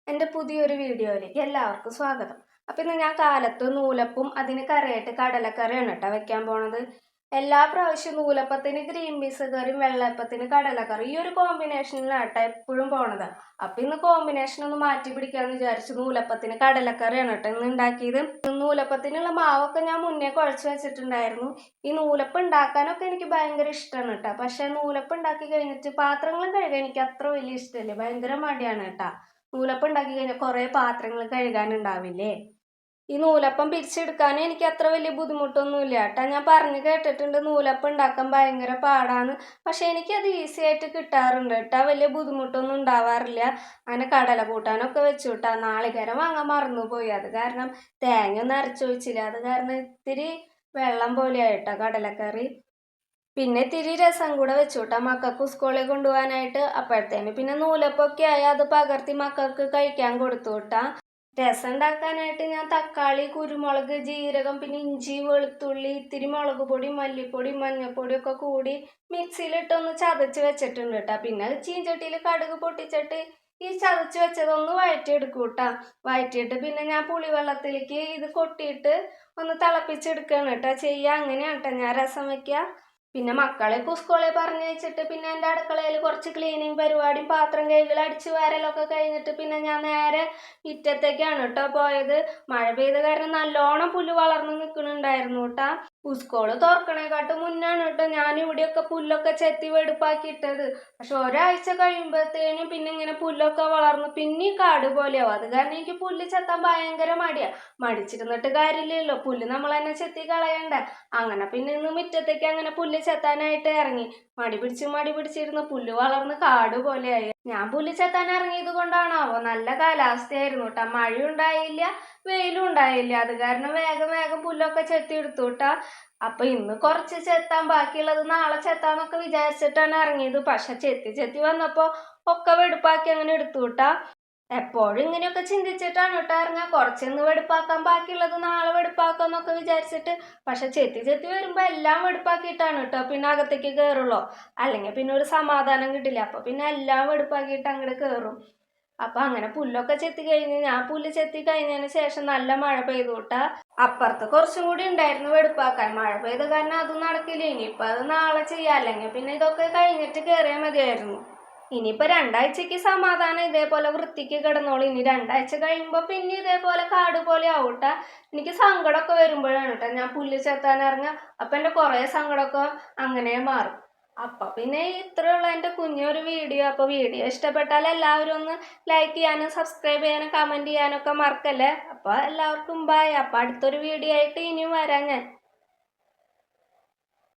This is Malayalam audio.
എൻ്റെ പുതിയൊരു വീഡിയോയിലേക്ക് എല്ലാവർക്കും സ്വാഗതം. അപ്പം ഇന്ന് ഞാൻ കാലത്ത് നൂലപ്പും അതിന് കറിയായിട്ട് കടലക്കറിയാണ് കേട്ടോ വെക്കാൻ പോണത്. എല്ലാ പ്രാവശ്യവും നൂലപ്പത്തിന് ഗ്രീൻ പീസ് കറിയും വെള്ളയപ്പത്തിന് കടലക്കറി ഈ ഒരു കോമ്പിനേഷനിലാണ് കേട്ടോ എപ്പോഴും പോണത്. അപ്പം ഇന്ന് കോമ്പിനേഷൻ ഒന്ന് മാറ്റി പിടിക്കാമെന്ന് വിചാരിച്ചു. നൂലപ്പത്തിന് കടലക്കറിയാണ് കേട്ടോ ഇന്ന് ഉണ്ടാക്കിയത്. നൂലപ്പത്തിനുള്ള മാവൊക്കെ ഞാൻ മുന്നേ കുഴച്ച് വെച്ചിട്ടുണ്ടായിരുന്നു. ഈ നൂലപ്പം ഉണ്ടാക്കാനൊക്കെ എനിക്ക് ഭയങ്കര ഇഷ്ടമാണ് കേട്ടോ. പക്ഷേ നൂലപ്പം ഉണ്ടാക്കി കഴിഞ്ഞിട്ട് പാത്രങ്ങളും കഴുകാൻ എനിക്ക് അത്ര വലിയ ഇഷ്ടമല്ലേ, ഭയങ്കര മടിയാണ് കേട്ടോ. നൂലപ്പം ഉണ്ടാക്കി കഴിഞ്ഞാൽ കുറേ പാത്രങ്ങൾ കഴുകാനുണ്ടാവില്ലേ. ഈ നൂലപ്പം പിരിച്ചെടുക്കാൻ എനിക്ക് അത്ര വലിയ ബുദ്ധിമുട്ടൊന്നുമില്ല കേട്ടോ. ഞാൻ പറഞ്ഞു കേട്ടിട്ടുണ്ട് നൂലപ്പം ഉണ്ടാക്കാൻ ഭയങ്കര പാടാണ്. പക്ഷെ എനിക്കത് ഈസി ആയിട്ട് കിട്ടാറുണ്ട് കേട്ടോ, വലിയ ബുദ്ധിമുട്ടൊന്നും ഉണ്ടാവാറില്ല. അങ്ങനെ കടല കൂട്ടാനൊക്കെ വെച്ചു കേട്ടോ. നാളികേരം വാങ്ങാൻ മറന്നുപോയി, അത് കാരണം തേങ്ങ ഒന്നും അരച്ചൊഴിച്ചില്ല. അത് കാരണം ഇത്തിരി വെള്ളം പോലെയായിട്ടോ കടലക്കറി. പിന്നെ ഇത്തിരി രസം കൂടെ വെച്ചു കേട്ടോ മക്കൾക്ക് സ്കൂളിൽ കൊണ്ടുപോകാനായിട്ട്. അപ്പോഴത്തേന് പിന്നെ നൂലപ്പൊക്കെ ആയി അത് പകർത്തി മക്കൾക്ക് കഴിക്കാൻ കൊടുത്തു കേട്ടാ. രസം ഉണ്ടാക്കാനായിട്ട് ഞാൻ തക്കാളി, കുരുമുളക്, ജീരകം, പിന്നെ ഇഞ്ചി, വെളുത്തുള്ളി, ഇത്തിരി മുളക് പൊടി, മല്ലിപ്പൊടി, മഞ്ഞൾപ്പൊടി ഒക്കെ കൂടി മിക്സിയിലിട്ടൊന്ന് ചതച്ച് വെച്ചിട്ടുണ്ട് കേട്ടോ. പിന്നെ ചീഞ്ചട്ടിയിൽ കടുക് പൊട്ടിച്ചിട്ട് ഈ ചതച്ച് വെച്ചതൊന്ന് വഴറ്റിയെടുക്കും കേട്ടോ. വഴറ്റിയിട്ട് പിന്നെ ഞാൻ പുളിവെള്ളത്തിലേക്ക് ഇത് കൊട്ടിയിട്ട് ഒന്ന് തിളപ്പിച്ചെടുക്കുകയാണ് കേട്ടോ ചെയ്യുക. അങ്ങനെയാണ് കേട്ടോ ഞാൻ രസം വയ്ക്കുക. പിന്നെ മക്കളെ സ്കൂളിൽ പറഞ്ഞയച്ചിട്ട് പിന്നെ എൻ്റെ അടുക്കളയിൽ കുറച്ച് ക്ലീനിങ് പരിപാടിയും പാത്രം കഴുകൽ അടിച്ചു വാരലൊക്കെ കഴിഞ്ഞിട്ട് പിന്നെ ഞാൻ നേരെ മുറ്റത്തേക്കാണ് കേട്ടോ പോയത്. മഴ പെയ്ത കാരണം നല്ലോണം പുല്ല് വളർന്നു നിൽക്കുന്നുണ്ടായിരുന്നു കേട്ടോ. സ്കൂള് തുറക്കണേക്കാട്ട് മുന്നാണ് കേട്ടോ ഞാൻ ഇവിടെയൊക്കെ പുല്ലൊക്കെ ചെത്തി വെടുപ്പാക്കിയിട്ടത്. പക്ഷെ ഒരാഴ്ച കഴിയുമ്പോഴത്തേനും പിന്നെ ഇങ്ങനെ പുല്ലൊക്കെ വളർന്നു പിന്നെ ഈ കാട് പോലെയാവും. അത് കാരണം എനിക്ക് പുല്ല് ചെത്താൻ ഭയങ്കര മടിയാണ്. മടിച്ചിരുന്നിട്ട് കാര്യമില്ലല്ലോ, പുല്ല് നമ്മൾ തന്നെ ചെത്തി കളയണ്ടേ. അങ്ങനെ പിന്നെ ഇന്ന് മുറ്റത്തേക്ക് അങ്ങനെ പുല്ല് ചെത്താനായിട്ട് ഇറങ്ങി. മടി പിടിച്ചിരുന്ന് പുല്ല് വളർന്ന് കാട് പോലെയായി. ഞാൻ പുല്ല് ചെത്താൻ ഇറങ്ങിയത് കൊണ്ടാണാവോ നല്ല കാലാവസ്ഥയായിരുന്നു കേട്ടോ. മഴയും ഉണ്ടായില്ല, വെയിലും ഉണ്ടായില്ല. അത് കാരണം വേഗം വേഗം പുല്ലൊക്കെ ചെത്തി എടുത്തു കേട്ടാ. അപ്പൊ ഇന്ന് കുറച്ച് ചെത്താൻ, ബാക്കിയുള്ളത് നാളെ ചെത്താന്നൊക്കെ വിചാരിച്ചിട്ടാണ് ഇറങ്ങിയത്. പക്ഷെ ചെത്തി വന്നപ്പോ ഒക്കെ വെടുപ്പാക്കി അങ്ങനെ എടുത്തു കേട്ടാ. എപ്പോഴും ഇങ്ങനെയൊക്കെ ചിന്തിച്ചിട്ടാണ് കേട്ടോ ഇറങ്ങാൻ. കുറച്ചൊന്ന് വെടുപ്പാക്കാൻ, ബാക്കിയുള്ളത് നാളെ വെടുപ്പാക്കാന്നൊക്കെ വിചാരിച്ചിട്ട്. പക്ഷെ ചെത്തി വരുമ്പോ എല്ലാം വെടുപ്പാക്കിയിട്ടാണ് കേട്ടോ പിന്നെ അകത്തേക്ക് കയറുള്ളൂ. അല്ലെങ്കിൽ പിന്നെ ഒരു സമാധാനം കിട്ടില്ല. അപ്പൊ പിന്നെ എല്ലാം വെടുപ്പാക്കിയിട്ട് അങ്ങോട്ട് കയറും. അപ്പൊ അങ്ങനെ പുല്ലൊക്കെ ചെത്തി കഴിഞ്ഞ് ഞാൻ പുല്ല് ചെത്തി കഴിഞ്ഞതിന് ശേഷം നല്ല മഴ പെയ്തു കേട്ടാ. അപ്പുറത്ത് കുറച്ചും കൂടി ഉണ്ടായിരുന്നു വെടുപ്പാക്കാൻ. മഴ പെയ്ത കാരണം അതും നടക്കില്ല. ഇനിയിപ്പൊ അത് നാളെ ചെയ്യാം, അല്ലെങ്കിൽ പിന്നെ ഇതൊക്കെ കഴിഞ്ഞിട്ട് കയറിയാൽ മതിയായിരുന്നു. ഇനിയിപ്പോ 2 ആഴ്ചക്ക് സമാധാനം ഇതേപോലെ വൃത്തിക്ക് കിടന്നോളൂ. ഇനി 2 ആഴ്ച കഴിയുമ്പോ പിന്നെ ഇതേപോലെ കാട് പോലെ ആവൂട്ടാ. എനിക്ക് സങ്കടമൊക്കെ വരുമ്പോഴാണ് കേട്ടോ ഞാൻ പുല്ല് ചെത്താൻ ഇറങ്ങുക. അപ്പൊ എൻ്റെ കുറേ സങ്കടമൊക്കെ അങ്ങനെ മാറും. അപ്പൊ പിന്നെ ഇത്രയുള്ള എൻ്റെ കുഞ്ഞൊരു വീഡിയോ. അപ്പൊ വീഡിയോ ഇഷ്ടപ്പെട്ടാൽ എല്ലാവരും ഒന്ന് ലൈക്ക് ചെയ്യാനും സബ്സ്ക്രൈബ് ചെയ്യാനും കമന്റ് ചെയ്യാനൊക്കെ മറക്കല്ലേ. അപ്പൊ എല്ലാവർക്കും ബൈ. അപ്പൊ അടുത്തൊരു വീഡിയോ ആയിട്ട് ഇനിയും വരാം ഞാൻ.